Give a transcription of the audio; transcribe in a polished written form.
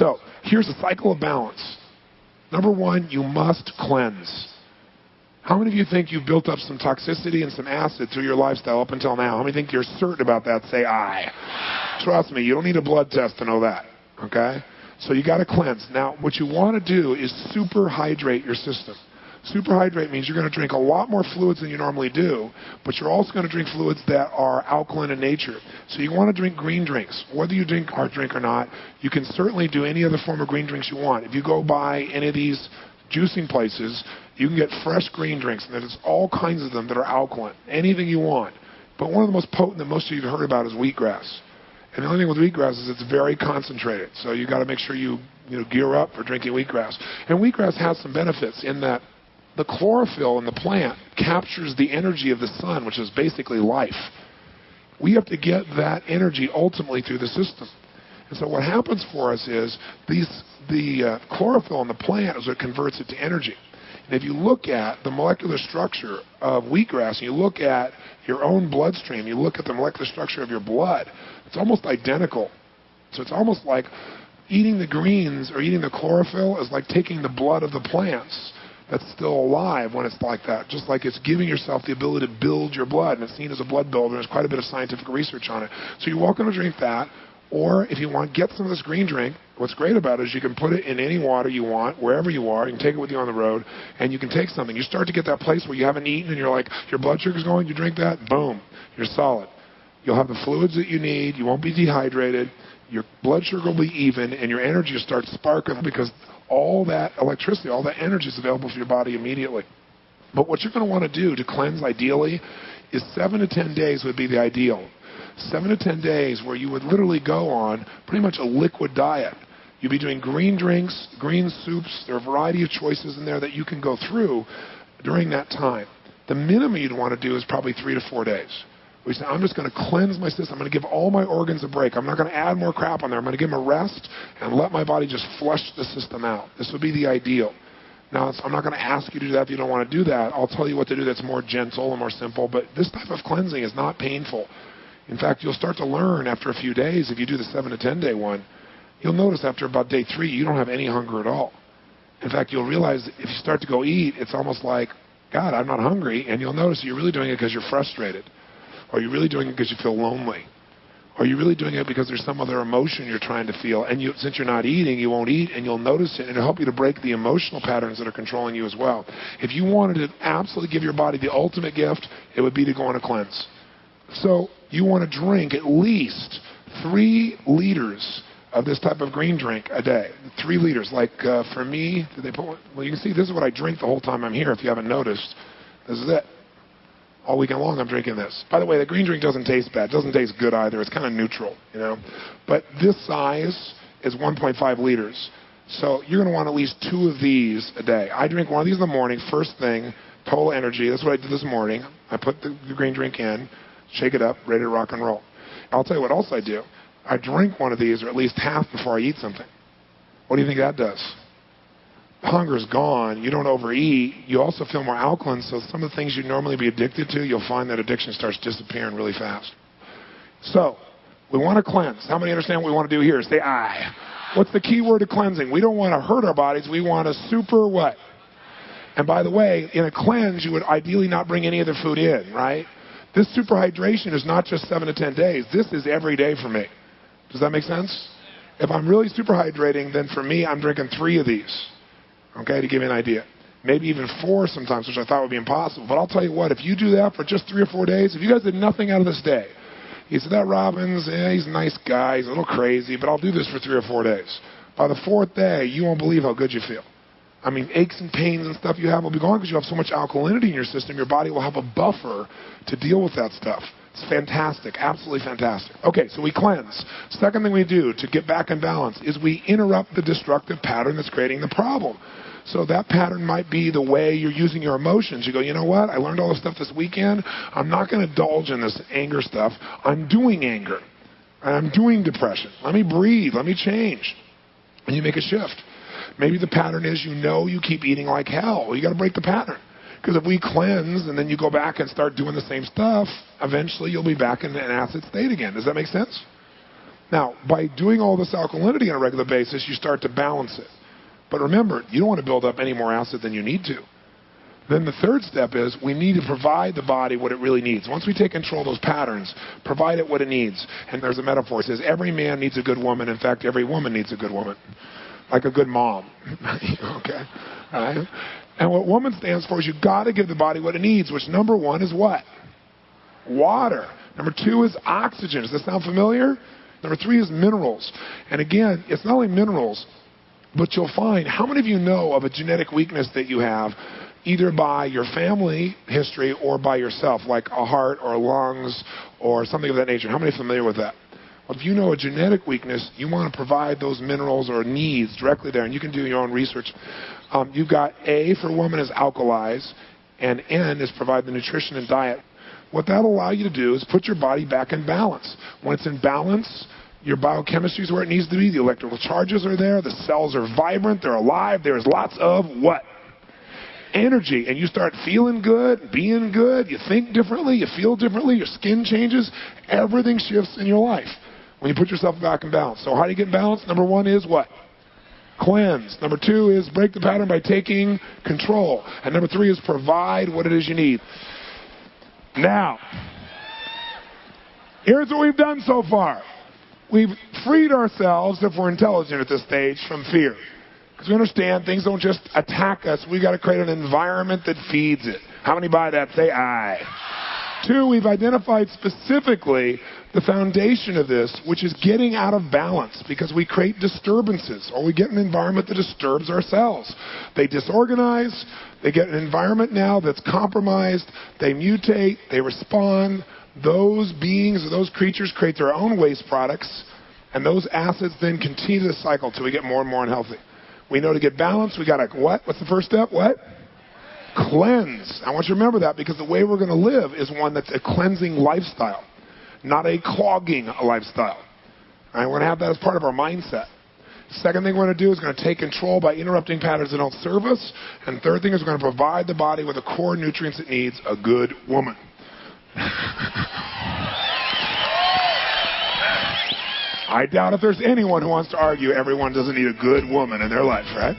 So here's a cycle of balance. Number one, you must cleanse. How many of you think you've built up some toxicity and some acid through your lifestyle up until now? How many think you're certain about that? Say aye. Trust me, you don't need a blood test to know that, okay? So you got to cleanse. Now, what you want to do is superhydrate your system. Superhydrate means you're going to drink a lot more fluids than you normally do, but you're also going to drink fluids that are alkaline in nature. So you want to drink green drinks. Whether you drink hard drink or not, you can certainly do any other form of green drinks you want. If you go by any of these juicing places, you can get fresh green drinks, and there's all kinds of them that are alkaline, anything you want. But one of the most potent that most of you have heard about is wheatgrass. And the only thing with wheatgrass is it's very concentrated, so you got to make sure you gear up for drinking wheatgrass. And wheatgrass has some benefits in that the chlorophyll in the plant captures the energy of the sun, which is basically life. We have to get that energy ultimately through the system. And so what happens for us is the chlorophyll in the plant is what converts it to energy. And if you look at the molecular structure of wheatgrass, and you look at your own bloodstream, you look at the molecular structure of your blood, it's almost identical. So it's almost like eating the greens or eating the chlorophyll is like taking the blood of the plants that's still alive when it's like that. Just like it's giving yourself the ability to build your blood, and it's seen as a blood builder. There's quite a bit of scientific research on it. So you're welcome to drink that, or if you want, get some of this green drink. What's great about it is you can put it in any water you want, wherever you are. You can take it with you on the road, and you can take something. You start to get that place where you haven't eaten, and you're like, your blood sugar's going, you drink that, boom, you're solid. You'll have the fluids that you need. You won't be dehydrated. Your blood sugar will be even, and your energy will start sparking because all that electricity, all that energy is available for your body immediately. But what you're going to want to do to cleanse ideally is 7 to 10 days would be the ideal. 7 to 10 days where you would literally go on pretty much a liquid diet. You'd be doing green drinks, green soups. There are a variety of choices in there that you can go through during that time. The minimum you'd want to do is probably 3 to 4 days. We say, I'm just going to cleanse my system. I'm going to give all my organs a break. I'm not going to add more crap on there. I'm going to give them a rest and let my body just flush the system out. This would be the ideal. Now, I'm not going to ask you to do that if you don't want to do that. I'll tell you what to do that's more gentle and more simple. But this type of cleansing is not painful. In fact, you'll start to learn after a few days, if you do the 7 to 10 day one, you'll notice after about day 3, you don't have any hunger at all. In fact, you'll realize if you start to go eat, it's almost like, God, I'm not hungry. And you'll notice you're really doing it because you're frustrated. Or are you really doing it because you feel lonely? Or are you really doing it because there's some other emotion you're trying to feel? And since you're not eating, you won't eat, and you'll notice it, and it'll help you to break the emotional patterns that are controlling you as well. If you wanted to absolutely give your body the ultimate gift, it would be to go on a cleanse. So you want to drink at least 3 liters of this type of green drink a day. 3 liters. Like for me, did they put one? Well, you can see this is what I drink the whole time I'm here, if you haven't noticed. This is it. All weekend long I'm drinking this. By the way, the green drink doesn't taste bad. It doesn't taste good either. It's kind of neutral, But this size is 1.5 liters. So you're going to want at least 2 of these a day. I drink one of these in the morning, first thing, total energy. That's what I did this morning. I put the green drink in, shake it up, ready to rock and roll. I'll tell you what else I do. I drink one of these, or at least half, before I eat something. What do you think that does? Hunger is gone. You don't overeat. You also feel more alkaline, so some of the things you'd normally be addicted to, you'll find that addiction starts disappearing really fast. So, we want to cleanse. How many understand what we want to do here? Say aye. What's the key word to cleansing? We don't want to hurt our bodies. We want to super what? And by the way, in a cleanse, you would ideally not bring any other food in, right? This superhydration is not just 7 to 10 days. This is every day for me. Does that make sense? If I'm really superhydrating, then for me, I'm drinking 3 of these. Okay, to give you an idea. Maybe even 4 sometimes, which I thought would be impossible. But I'll tell you what, if you do that for just 3 or 4 days, if you guys did nothing out of this day, you said, that Robbins, he's a nice guy, he's a little crazy, but I'll do this for 3 or 4 days. By the 4th day, you won't believe how good you feel. I mean, aches and pains and stuff you have will be gone because you have so much alkalinity in your system, your body will have a buffer to deal with that stuff. It's fantastic, absolutely fantastic. Okay, so we cleanse. Second thing we do to get back in balance is we interrupt the destructive pattern that's creating the problem. So that pattern might be the way you're using your emotions. You go, you know what? I learned all this stuff this weekend. I'm not going to indulge in this anger stuff. I'm doing anger. And I'm doing depression. Let me breathe. Let me change. And you make a shift. Maybe the pattern is you keep eating like hell. Well, you got to break the pattern. Because if we cleanse and then you go back and start doing the same stuff, eventually you'll be back in an acid state again. Does that make sense? Now, by doing all this alkalinity on a regular basis, you start to balance it. But remember, you don't want to build up any more acid than you need to. Then the third step is we need to provide the body what it really needs. Once we take control of those patterns, provide it what it needs. And there's a metaphor. It says every man needs a good woman. In fact, every woman needs a good woman. Like a good mom. Okay? All right? And what woman stands for is you've got to give the body what it needs, which number one is what? Water. Number two is oxygen. Does that sound familiar? Number three is minerals. And again, it's not only minerals, but you'll find, how many of you know of a genetic weakness that you have, either by your family history or by yourself, like a heart or lungs or something of that nature? How many are familiar with that? Well, if you know a genetic weakness, you want to provide those minerals or needs directly there, and you can do your own research. You've got A for woman is alkalize, and N is provide the nutrition and diet. What that'll allow you to do is put your body back in balance. When it's in balance, your biochemistry is where it needs to be. The electrical charges are there. The cells are vibrant. They're alive. There's lots of what? Energy. And you start feeling good, being good. You think differently. You feel differently. Your skin changes. Everything shifts in your life when you put yourself back in balance. So how do you get in balance? Number one is what? Cleanse. Number two is break the pattern by taking control. And number three is provide what it is you need. Now, here's what we've done so far. We've freed ourselves, if we're intelligent at this stage, from fear. Because we understand things don't just attack us. We've got to create an environment that feeds it. How many buy that? Say aye. Two, we've identified specifically the foundation of this, which is getting out of balance, because we create disturbances, or we get an environment that disturbs our cells. They disorganize. They get an environment now that's compromised. They mutate. They respond. Those beings or those creatures create their own waste products, and those acids then continue the cycle until we get more and more unhealthy. We know to get balanced, we got to what? What's the first step? What? Cleanse. I want you to remember that, because the way we're going to live is one that's a cleansing lifestyle, not a clogging lifestyle. All right, we're going to have that as part of our mindset. Second thing we're going to do is going to take control by interrupting patterns that don't serve us. And third thing is we're going to provide the body with the core nutrients it needs, a good woman. I doubt if there's anyone who wants to argue everyone doesn't need a good woman in their life, right?